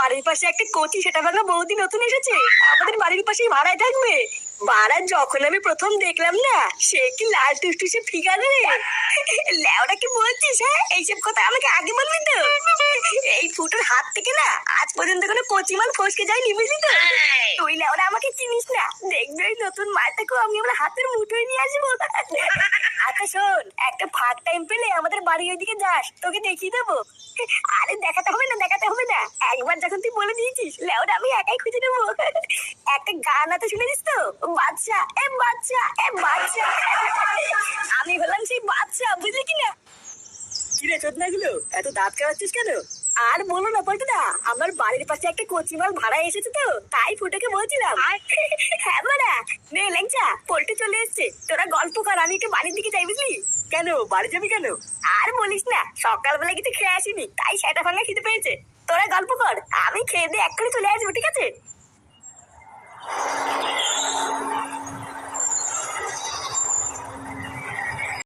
বাড়ির পাশে একটা কচি সেটা ভাঙা বৌদি নতুন এসেছে, আমাদের বাড়ির পাশেই ভাড়ায় থাকবে। বাড়া যখন আমি প্রথম দেখলাম না, সে কি লাল টুসটুসে ফিগার রে। লেওরা কি বলছিস? হ্যাঁ, এইসব কথা আমাকে আগে বলবি তো। এই ফুটোর হাত থেকে না আজ পর্যন্ত কোনো কচি মাল ফসকে যায়নি, বুঝলি তো। তুই লেওরা আমাকে চিনিস না, দেখবি ওই নতুন মালটাকেও আমি আমার হাতের মুঠোয় নিয়ে আসবো। আচ্ছা শোন, একটা ফাঁক টাইম পেলে আমাদের বাড়ির ওইদিকে যাস, তোকে দেখিয়ে দেবো। আরে দেখাতে হবে না, দেখাতে হবে না, একবার যখন তুই বলে দিয়েছিস লেওরা আমি একাই খুঁজে নেবো। একটা গান আছে শুনেছিস তো, বাদশা এ বাদশা এ বাদশা। আমি হলাম সেই বাদশা, বুঝলি কিনা। কিরে চোদনাগুলো, এত দাঁত কামাচ্ছিস কেন? আর বলো না পল্টুদা, আমার বাড়ির পাশে একটা কচিমাল ভাড়া এসেছে তো, তাই ফুটোকে বলছিলাম। হ্যাঁ মারা, নে ল্যাংচা, পল্টু চলে এসছে, তোরা গল্প কর, আমি একটু বাড়ির দিকে যাই, বুঝলি। কেন বাড়ি যাবি কেন? আর বলিস না, সকালবেলা কিছু খেয়ে আসিনি, তাই সেটা ভাঙা খেতে পেয়েছে। তোরা গল্প কর, আমি খেয়ে দিয়ে এক্ষুনি চলে আসবো, ঠিক আছে।